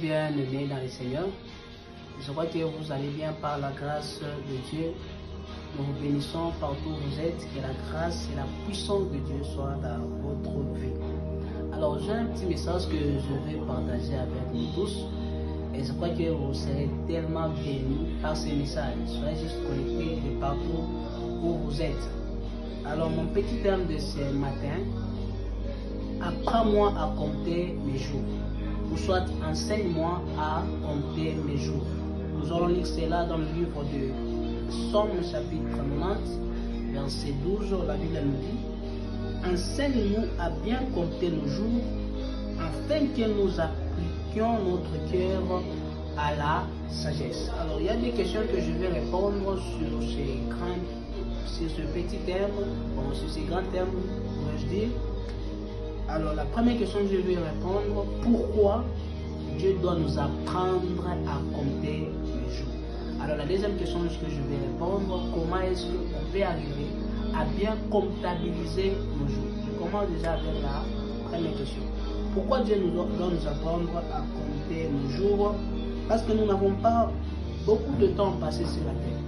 bien-aimés dans le Seigneur. Je crois que vous allez bien par la grâce de Dieu. Nous vous bénissons partout où vous êtes. Que la grâce et la puissance de Dieu soient dans votre vie. Alors j'ai un petit message que je vais partager avec nous tous. Et je crois que vous serez tellement bénis par ces messages. Soyez juste connectés de partout où vous êtes. Alors mon petit thème de ce matin: apprends-moi à compter mes jours. Ou soit enseigne-moi à compter mes jours. Nous allons lire cela dans le livre de Somme chapitre 90, verset 12. La Bible nous dit: enseigne-nous à bien compter nos jours, afin que nous appliquions notre cœur à la sagesse. Alors il y a des questions que je vais répondre sur ce petit thème, sur ces grands thèmes, pourrais-je dire. Alors la première question que je vais répondre: pourquoi Dieu doit nous apprendre à compter les jours? Alors la deuxième question que je vais répondre: comment est-ce qu'on peut arriver à bien comptabiliser nos jours? Je commence déjà avec la première question. Pourquoi Dieu doit nous apprendre à compter nos jours? Parce que nous n'avons pas beaucoup de temps passé sur la terre.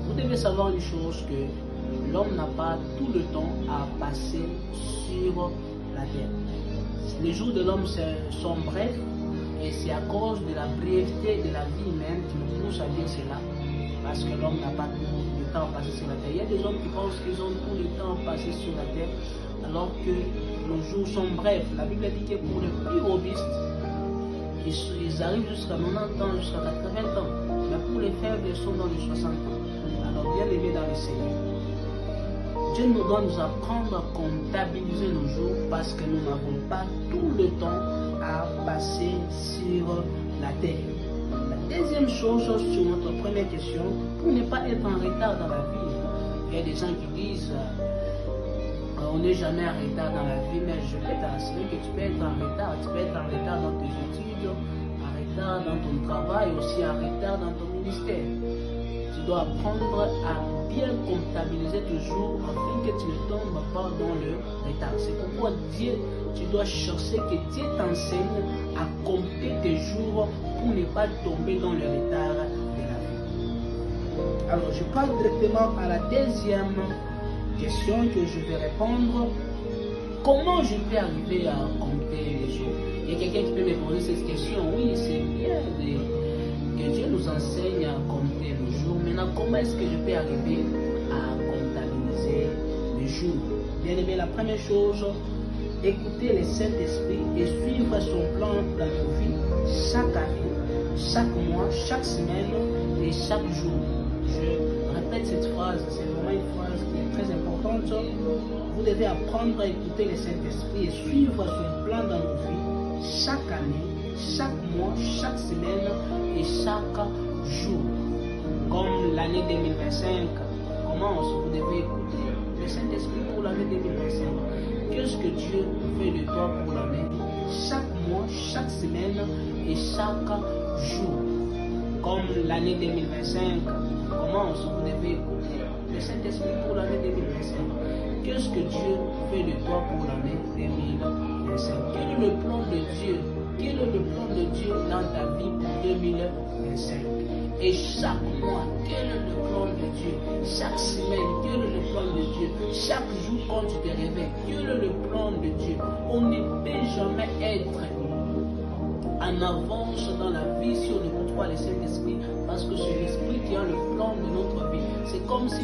Vous devez savoir une chose, que l'homme n'a pas tout le temps à passer sur la terre. Les jours de l'homme sont brefs, et c'est à cause de la brièveté de la vie humaine qui nous pousse à dire cela. Parce que l'homme n'a pas tout le temps à passer sur la terre. Il y a des hommes qui pensent qu'ils ont tout le temps à passer sur la terre, alors que nos jours sont brefs. La Bible dit que pour les plus robustes, ils arrivent jusqu'à 90 ans, jusqu'à 80 ans. Mais pour les faibles, ils sont dans les 60 ans. Alors bien aimés dans le Seigneur, Dieu nous doit nous apprendre à comptabiliser nos jours, parce que nous n'avons pas tout le temps à passer sur la terre. La deuxième chose sur notre première question, pour ne pas être en retard dans la vie. Il y a des gens qui disent on n'est jamais en retard dans la vie, mais je peux t'assurer que tu peux être en retard. Tu peux être en retard dans tes études, en retard dans ton travail, aussi en retard dans ton ministère. Tu dois apprendre à bien comptabiliser toujours, afin que tu ne tombes pas dans le retard. C'est pourquoi tu dois chercher que Dieu t'enseigne à compter tes jours pour ne pas tomber dans le retard de la vie. Alors je parle directement à la deuxième question que je vais répondre: comment je peux arriver à compter les jours? Il y a quelqu'un qui peut me poser cette question. Oui, c'est bien que Dieu nous enseigne à compter les jours. Maintenant, comment est-ce que je peux arriver à comptabiliser les jours? Bien aimé, la première chose: écouter le Saint-Esprit et suivre son plan dans nos vies chaque année, chaque mois, chaque semaine et chaque jour. Je répète cette phrase, c'est vraiment une phrase qui est très importante. Vous devez apprendre à écouter le Saint-Esprit et suivre son plan dans nos vies chaque année, chaque mois, chaque semaine et chaque jour. Comme l'année 2025 commence, vous devez écouter le Saint-Esprit pour l'année 2025. Qu'est-ce que Dieu fait de toi pour l'année? Chaque mois, chaque semaine et chaque jour. Comme l'année 2025 commence, vous devez écouter le Saint-Esprit pour l'année 2025. Qu'est-ce que Dieu fait de toi pour l'année 2025? Quel est le plan de Dieu? Quel est le plan de Dieu dans ta vie pour 2025? Et chaque mois, quel est le plan de Dieu? Chaque semaine, quel est le plan de Dieu? Chaque jour, quand tu te réveilles, quel est le plan de Dieu? On ne peut jamais être en avance dans la vie si on ne côtoie le Saint-Esprit, parce que c'est l'Esprit qui a le plan de notre vie. C'est comme si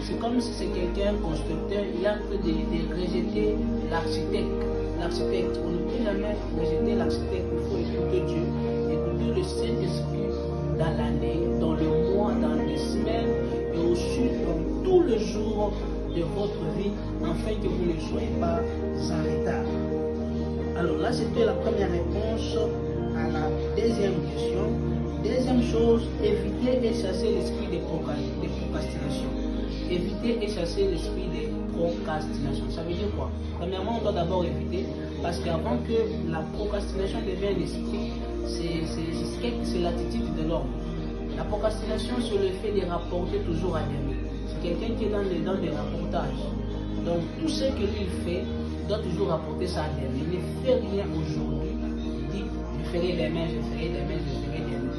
c'est comme si c'est quelqu'un, un constructeur, il a en train de rejeter l'architecte. On ne peut jamais rejeter l'architecte. Il faut écouter Dieu, écouter le Saint-Esprit dans l'année, dans le mois, dans les semaines et aussi dans tous les jours de votre vie, afin que vous ne soyez pas en retard. Alors là, c'était la première réponse à la deuxième question. Deuxième chose: éviter et chasser l'esprit de procrastination. Éviter et chasser l'esprit de procrastination. Ça veut dire quoi? Premièrement, on doit d'abord éviter, parce qu'avant que la procrastination devienne l'esprit, c'est l'attitude de l'homme. La procrastination, c'est le fait de rapporter toujours à demain. C'est quelqu'un qui est dans des rapportages. Donc tout ce que lui fait, il doit toujours rapporter ça à demain. Il ne fait rien aujourd'hui, il dit je ferai demain, je ferai demain, je ferai demain.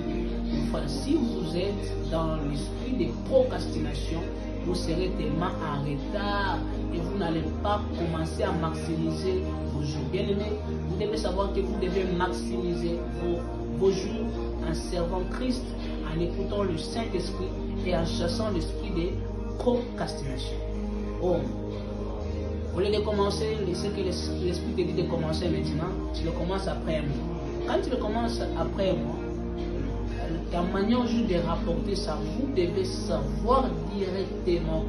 Enfin, si vous êtes dans l'esprit de procrastination, vous serez tellement en retard et vous n'allez pas commencer à maximiser vos jours. Bien aimé, vous devez savoir que vous devez maximiser vos jours en servant Christ, en écoutant le Saint-Esprit et en chassant l'esprit de procrastination. Oh, au lieu de commencer, ce que l'esprit te dit de commencer maintenant, tu le commences après un mois. Quand tu le commences après un mois, ta manière juste de rapporter ça, vous devez savoir directement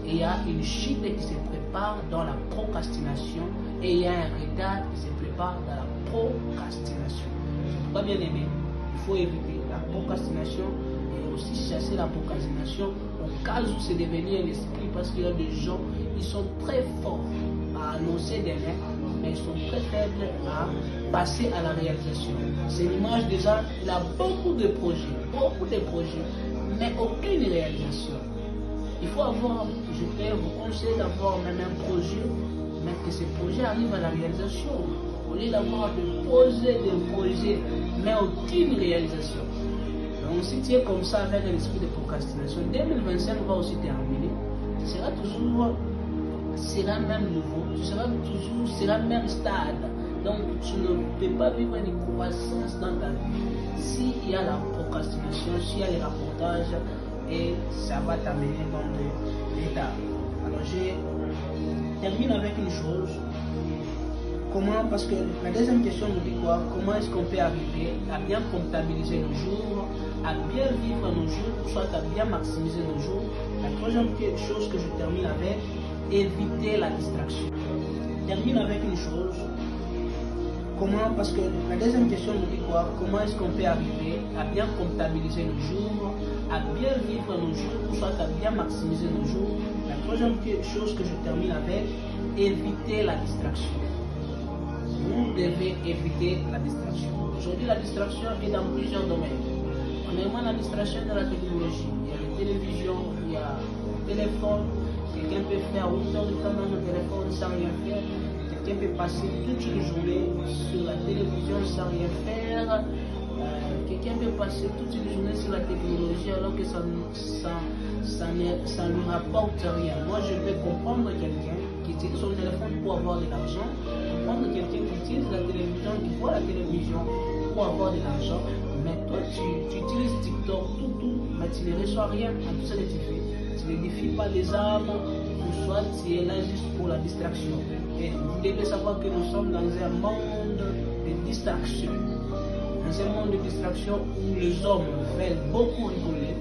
qu'il y a une chute qui se prépare dans la procrastination et il y a un retard qui se prépare dans la procrastination. C'est pourquoi, bien aimé, il faut éviter la procrastination et aussi chasser la procrastination au cas où c'est devenu un esprit, parce qu'il y a des gens, ils sont très forts à annoncer des rêves, mais ils sont très faibles à passer à la réalisation. C'est l'image des gens, il a beaucoup de projets, mais aucune réalisation. Il faut avoir, je peux vous conseiller d'avoir même un projet, mais que ce projet arrive à la réalisation. Au lieu d'avoir de poser des projets, mais aucune réalisation. Donc si tu es comme ça avec l'esprit de procrastination, 2025 va aussi terminer. Tu seras toujours sera même nouveau, tu seras toujours sera même stade. Donc tu ne peux pas vivre une croissance dans ta vie s'il y a la procrastination, s'il y a les rapportages, et ça va t'amener dans l'état. Alors je termine avec une chose. Comment, parce que la deuxième question nous dit quoi? Comment est-ce qu'on peut arriver à bien comptabiliser nos jours, à bien vivre nos jours, soit à bien maximiser nos jours? La troisième chose que je termine avec, éviter la distraction. Je termine avec une chose. Comment, parce que la deuxième question nous dit quoi? Comment est-ce qu'on peut arriver à bien comptabiliser nos jours, à bien vivre nos jours, soit à bien maximiser nos jours? La troisième chose que je termine avec, éviter la distraction. Vous devez éviter la distraction. Aujourd'hui, la distraction est dans plusieurs domaines. Premièrement, la distraction de la technologie. Il y a la télévision, il y a le téléphone. Quelqu'un peut faire 8 heures de temps dans le téléphone sans rien faire. Quelqu'un peut passer toute une journée sur la télévision sans rien faire. Quelqu'un peut passer toute une journée sur la technologie alors que ça ne lui rapporte rien. Moi, je peux comprendre quelqu'un qui utilise son téléphone pour avoir de l'argent, comprendre quelqu'un qui utilise la télévision, qui voit la télévision pour avoir de l'argent, mais toi, tu utilises TikTok, tout, mais tu ne reçois rien à tout ce que tu fais. Tu n'édifies pas les âmes, ou soit tu es là juste pour la distraction. Et vous devez savoir que nous sommes dans un monde de distraction. Dans un monde de distraction où les hommes veulent beaucoup rigoler,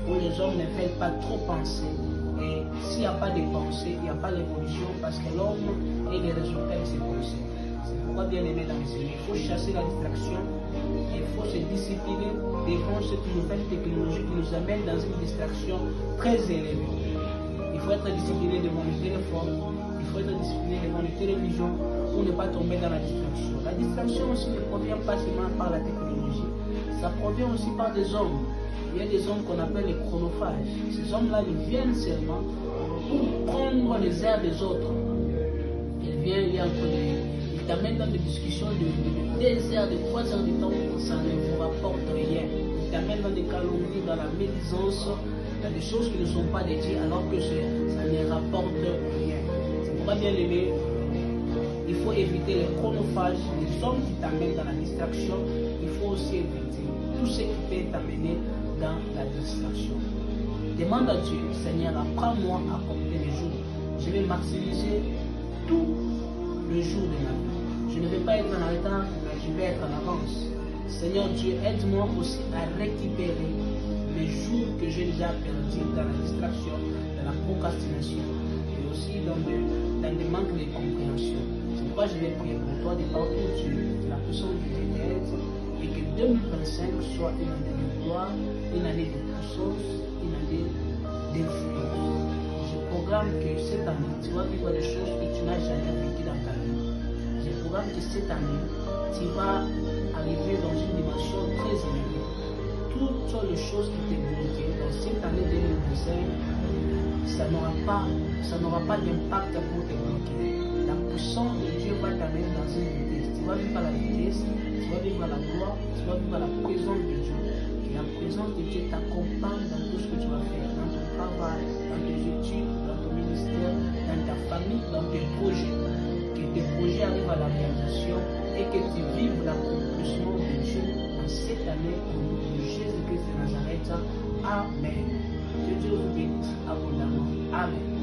où les hommes ne veulent pas trop penser. Et s'il n'y a pas de pensée, il n'y a pas d'évolution, parce que l'homme est le résultat de ses pensées. C'est pourquoi, bien aimé dans les Seigneurs, il faut chasser la distraction, il faut se discipliner devant cette nouvelle technologie qui nous amène dans une distraction très élevée. Il faut être discipliné devant le téléphone, il faut être discipliné devant les télévisions pour ne pas tomber dans la distraction. La distraction aussi ne provient pas seulement par la technologie, ça provient aussi par des hommes. Il y a des hommes qu'on appelle les chronophages. Ces hommes-là, ils viennent seulement pour prendre les airs des autres. Ils viennent, ils t'amènent dans des discussions de 2 heures, de 3 heures de temps, ça ne vous rapporte rien. Ils t'amènent dans des calomnies, dans la médisance, dans des choses qui ne sont pas dédiées, alors que ça ne rapporte rien. C'est pourquoi, bien aimé, il faut éviter les chronophages, les hommes qui t'amènent dans la distraction. Il faut aussi éviter tout ce qui peut t'amener dans la distraction. Demande à Dieu, Seigneur, apprends-moi à compter les jours. Je vais maximiser tout le jour de ma vie. Je ne vais pas être en retard, mais je vais être en avance. Seigneur Dieu, aide-moi aussi à récupérer les jours que j'ai déjà perdus dans la distraction, dans la procrastination et aussi dans des manques de compréhension. C'est pourquoi je vais prier pour toi de partout où tu es, de la puissance de tes aides, et que 2025 soit une année de gloire, une année de puissance, une année d'influence. Je programme que cette année, tu vas vivre des choses que tu n'as jamais vécues dans ta vie. Je programme que cette année, tu vas arriver dans une dimension très élevée. Toutes les choses qui t'ont bloqué dans cette année 2025, ça n'aura pas d'impact pour te bloquer. La puissance de Dieu va t'amener dans une vitesse. Tu vas vivre à la vitesse, tu vas vivre tu vas vivre la présence de Dieu. Que la présence de Dieu t'accompagne dans tout ce que tu vas faire, dans ton travail, dans tes études, dans ton ministère, dans ta famille, dans tes projets. Que tes projets arrivent à la réalisation et que tu vives l'accomplissement de Dieu en cette année au nom de Jésus-Christ de Nazareth. Amen. Que Dieu vous bénisse abondamment. Amen.